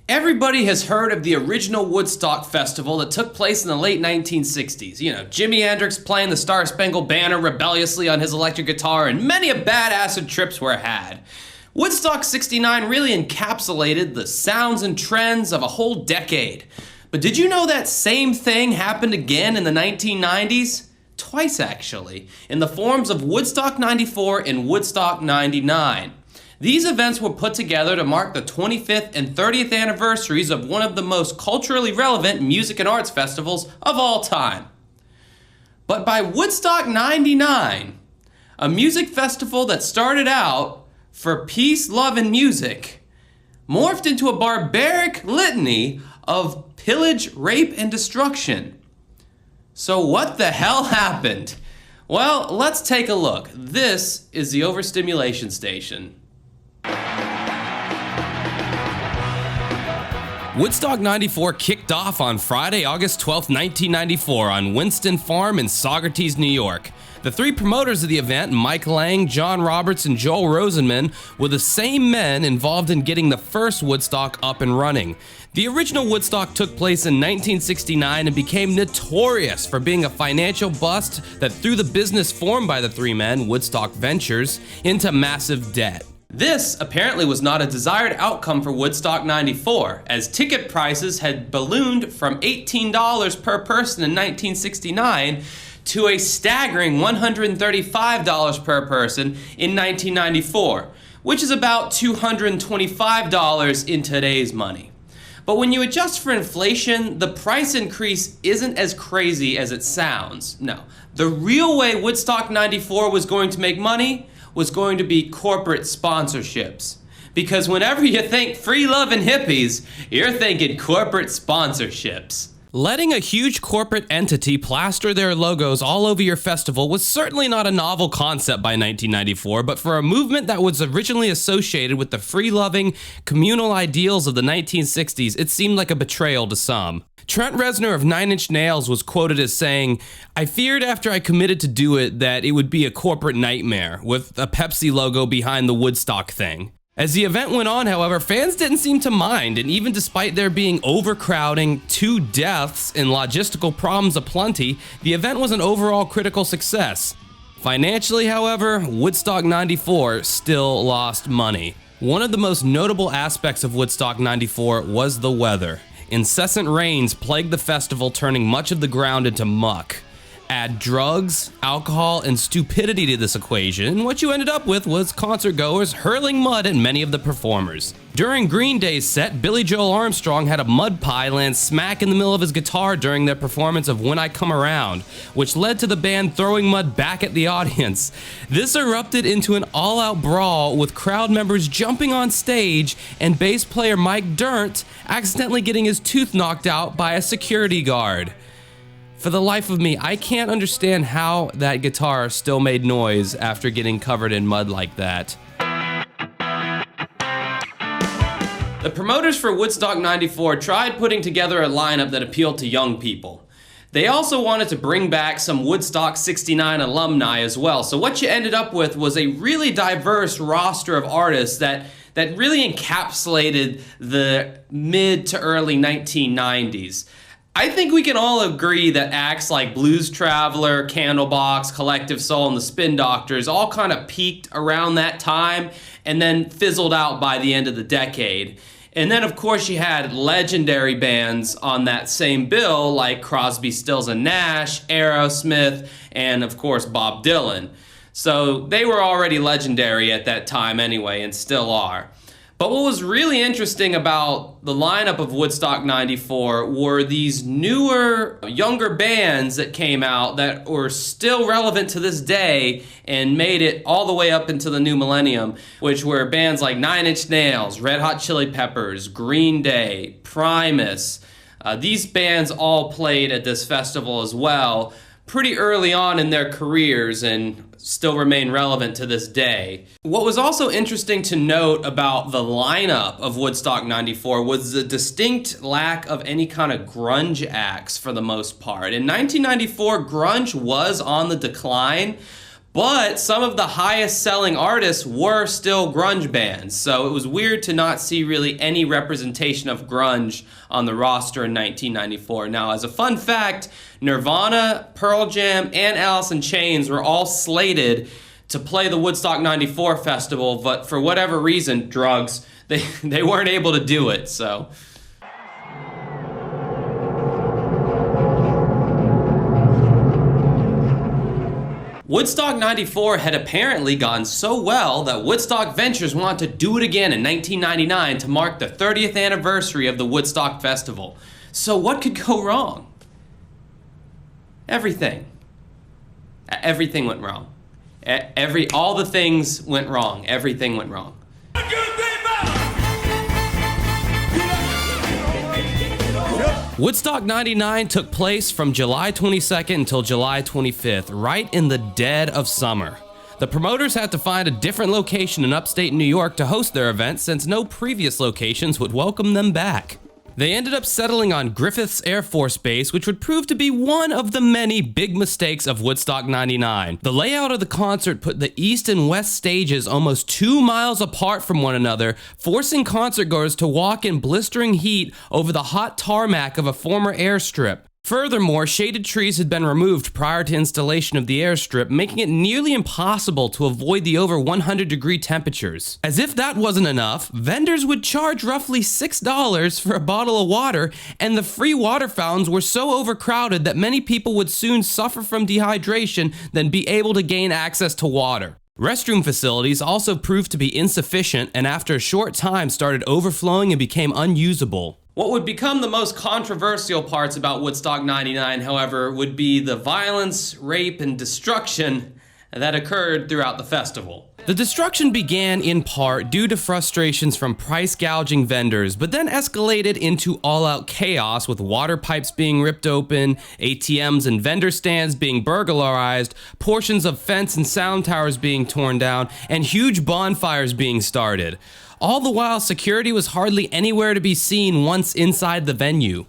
Everybody has heard of the original Woodstock Festival that took place in the late 1960s. You know, Jimi Hendrix playing the Star-Spangled Banner rebelliously on his electric guitar, and many a bad acid trips were had. Woodstock 69 really encapsulated the sounds and trends of a whole decade. But did you know that same thing happened again in the 1990s? Twice, actually, in the forms of Woodstock 94 and Woodstock 99. These events were put together to mark the 25th and 30th anniversaries of one of the most culturally relevant music and arts festivals of all time. But by Woodstock 99, a music festival that started out for peace, love, and music, morphed into a barbaric litany of pillage, rape, and destruction. So what the hell happened? Well, let's take a look. This is the Overstimulation Station. Woodstock 94 kicked off on Friday, August 12, 1994 on Winston Farm in Saugerties, New York. The three promoters of the event, Mike Lang, John Roberts, and Joel Rosenman, were the same men involved in getting the first Woodstock up and running. The original Woodstock took place in 1969 and became notorious for being a financial bust that threw the business formed by the three men, Woodstock Ventures, into massive debt. This apparently was not a desired outcome for Woodstock 94, as ticket prices had ballooned from $18 per person in 1969 to a staggering $135 per person in 1994, which is about $225 in today's money. But when you adjust for inflation, the price increase isn't as crazy as it sounds. No, the real way Woodstock 94 was going to make money was going to be corporate sponsorships. Because whenever you think free love and hippies, you're thinking corporate sponsorships. Letting a huge corporate entity plaster their logos all over your festival was certainly not a novel concept by 1994, but for a movement that was originally associated with the free-loving, communal ideals of the 1960s, it seemed like a betrayal to some. Trent Reznor of Nine Inch Nails was quoted as saying, "I feared after I committed to do it that it would be a corporate nightmare, with a Pepsi logo behind the Woodstock thing." As the event went on, however, fans didn't seem to mind, and even despite there being overcrowding, 2 deaths, and logistical problems aplenty, the event was an overall critical success. Financially, however, Woodstock 94 still lost money. One of the most notable aspects of Woodstock 94 was the weather. Incessant rains plagued the festival, turning much of the ground into muck. Add drugs, alcohol, and stupidity to this equation, and what you ended up with was concertgoers hurling mud at many of the performers. During Green Day's set, Billy Joel Armstrong had a mud pie land smack in the middle of his guitar during their performance of When I Come Around, which led to the band throwing mud back at the audience. This erupted into an all-out brawl, with crowd members jumping on stage and bass player Mike Dirnt accidentally getting his tooth knocked out by a security guard. For the life of me, I can't understand how that guitar still made noise after getting covered in mud like that. The promoters for Woodstock 94 tried putting together a lineup that appealed to young people. They also wanted to bring back some Woodstock 69 alumni as well, so what you ended up with was a really diverse roster of artists that really encapsulated the mid to early 1990s. I think we can all agree that acts like Blues Traveler, Candlebox, Collective Soul, and the Spin Doctors all kind of peaked around that time and then fizzled out by the end of the decade. And then, of course, you had legendary bands on that same bill like Crosby, Stills, and Nash, Aerosmith, and, of course, Bob Dylan. So they were already legendary at that time anyway, and still are. But what was really interesting about the lineup of Woodstock 94 were these newer, younger bands that came out that were still relevant to this day and made it all the way up into the new millennium, which were bands like Nine Inch Nails, Red Hot Chili Peppers, Green Day, Primus. These bands all played at this festival as well, pretty early on in their careers and still remain relevant to this day. What was also interesting to note about the lineup of Woodstock 94 was the distinct lack of any kind of grunge acts for the most part. In 1994, grunge was on the decline, But some of the highest selling artists were still grunge bands, so it was weird to not see really any representation of grunge on the roster in 1994. Now, as a fun fact, Nirvana, Pearl Jam, and Alice in Chains were all slated to play the Woodstock 94 festival, but for whatever reason, drugs, they weren't able to do it, so... Woodstock 94 had apparently gone so well that Woodstock Ventures wanted to do it again in 1999 to mark the 30th anniversary of the Woodstock Festival. So what could go wrong? Everything. Everything went wrong. All the things went wrong. Everything went wrong. Woodstock 99 took place from July 22nd until July 25th, right in the dead of summer. The promoters had to find a different location in upstate New York to host their event since no previous locations would welcome them back. They ended up settling on Griffiths Air Force Base, which would prove to be one of the many big mistakes of Woodstock 99. The layout of the concert put the east and west stages almost 2 miles apart from one another, forcing concertgoers to walk in blistering heat over the hot tarmac of a former airstrip. Furthermore, shaded trees had been removed prior to installation of the airstrip, making it nearly impossible to avoid the over 100-degree temperatures. As if that wasn't enough, vendors would charge roughly $6 for a bottle of water, and the free water fountains were so overcrowded that many people would soon suffer from dehydration than be able to gain access to water. Restroom facilities also proved to be insufficient, and after a short time started overflowing and became unusable. What would become the most controversial parts about Woodstock 99, however, would be the violence, rape, and destruction that occurred throughout the festival. The destruction began in part due to frustrations from price-gouging vendors, but then escalated into all-out chaos with water pipes being ripped open, ATMs and vendor stands being burglarized, portions of fence and sound towers being torn down, and huge bonfires being started. All the while, security was hardly anywhere to be seen once inside the venue.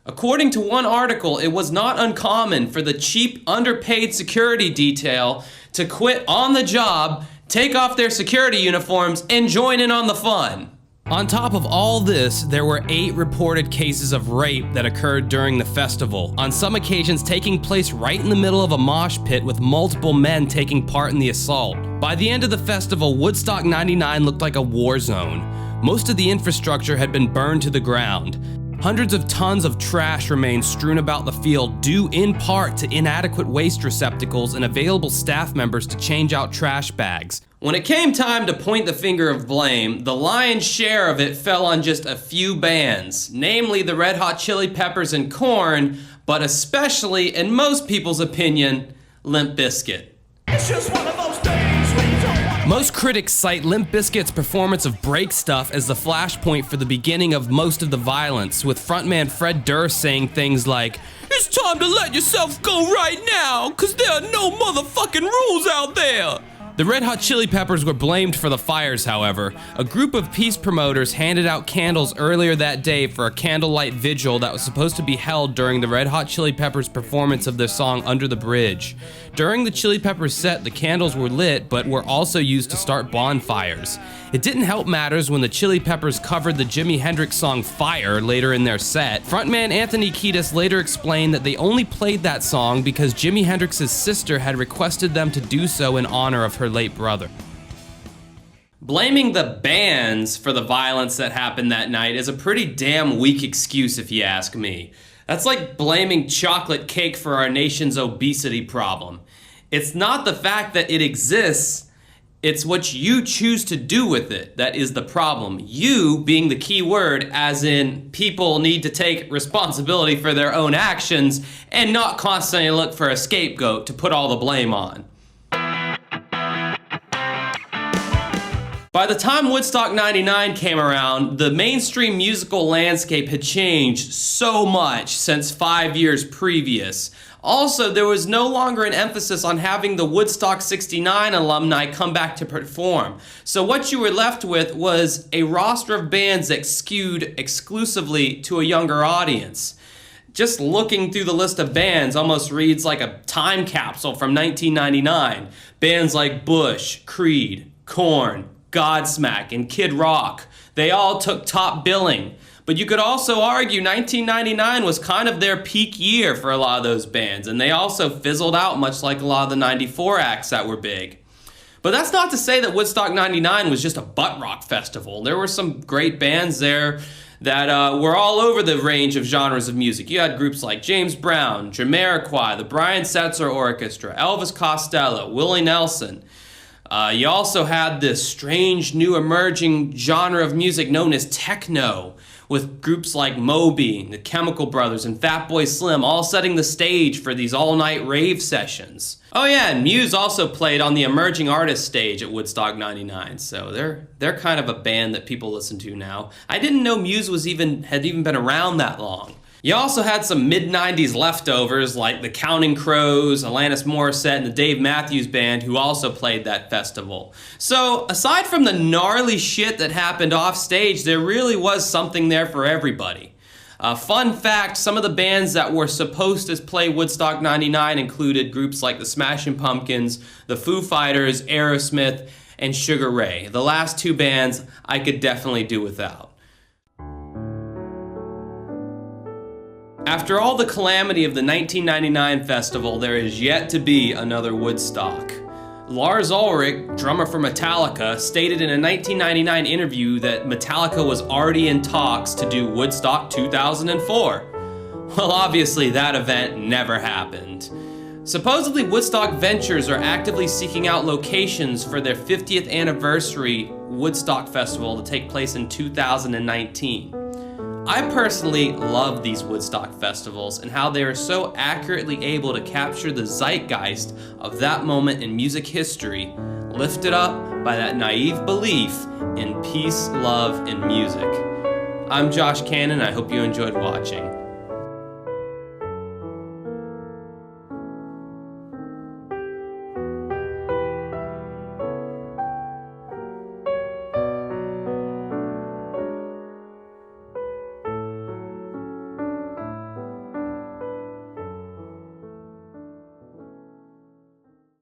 According to one article, it was not uncommon for the cheap, underpaid security detail to quit on the job, take off their security uniforms, and join in on the fun. On top of all this, there were 8 reported cases of rape that occurred during the festival, on some occasions taking place right in the middle of a mosh pit with multiple men taking part in the assault. By the end of the festival, Woodstock 99 looked like a war zone. Most of the infrastructure had been burned to the ground. Hundreds of tons of trash remained strewn about the field, due in part to inadequate waste receptacles and available staff members to change out trash bags. When it came time to point the finger of blame, the lion's share of it fell on just a few bands, namely the Red Hot Chili Peppers and Korn, but especially, in most people's opinion, Limp Bizkit. It's just one of those days when you don't want to... Most critics cite Limp Bizkit's performance of Break Stuff as the flashpoint for the beginning of most of the violence, with frontman Fred Durst saying things like, "It's time to let yourself go right now, 'cause there are no motherfucking rules out there." The Red Hot Chili Peppers were blamed for the fires, however. A group of peace promoters handed out candles earlier that day for a candlelight vigil that was supposed to be held during the Red Hot Chili Peppers' performance of their song Under the Bridge. During the Chili Peppers set, the candles were lit, but were also used to start bonfires. It didn't help matters when the Chili Peppers covered the Jimi Hendrix song Fire later in their set. Frontman Anthony Kiedis later explained that they only played that song because Jimi Hendrix's sister had requested them to do so in honor of her late brother. Blaming the bands for the violence that happened that night is a pretty damn weak excuse if you ask me. That's like blaming chocolate cake for our nation's obesity problem. It's not the fact that it exists, it's what you choose to do with it that is the problem. You being the key word, as in people need to take responsibility for their own actions and not constantly look for a scapegoat to put all the blame on. By the time Woodstock 99 came around, the mainstream musical landscape had changed so much since 5 years previous. Also, there was no longer an emphasis on having the Woodstock 69 alumni come back to perform. So what you were left with was a roster of bands that skewed exclusively to a younger audience. Just looking through the list of bands almost reads like a time capsule from 1999. Bands like Bush, Creed, Korn, Godsmack, and Kid Rock, they all took top billing. But you could also argue 1999 was kind of their peak year for a lot of those bands, and they also fizzled out much like a lot of the 94 acts that were big. But that's not to say that Woodstock 99 was just a butt rock festival. There were some great bands there that were all over the range of genres of music. You had groups like James Brown, Jamiroquai, the Brian Setzer Orchestra, Elvis Costello, Willie Nelson. You also had this strange new emerging genre of music known as techno, with groups like Moby, the Chemical Brothers, and Fatboy Slim all setting the stage for these all-night rave sessions. Oh yeah, and Muse also played on the emerging artist stage at Woodstock 99, so they're kind of a band that people listen to now. I didn't know Muse had even been around that long. You also had some mid-90s leftovers like the Counting Crows, Alanis Morissette, and the Dave Matthews Band, who also played that festival. So, aside from the gnarly shit that happened off stage, there really was something there for everybody. Fun fact, some of the bands that were supposed to play Woodstock 99 included groups like the Smashing Pumpkins, the Foo Fighters, Aerosmith, and Sugar Ray. The last two bands I could definitely do without. After all the calamity of the 1999 festival, there is yet to be another Woodstock. Lars Ulrich, drummer for Metallica, stated in a 1999 interview that Metallica was already in talks to do Woodstock 2004. Well, obviously that event never happened. Supposedly, Woodstock Ventures are actively seeking out locations for their 50th anniversary Woodstock Festival to take place in 2019. I personally love these Woodstock festivals and how they are so accurately able to capture the zeitgeist of that moment in music history, lifted up by that naive belief in peace, love, and music. I'm Josh Cannon. I hope you enjoyed watching.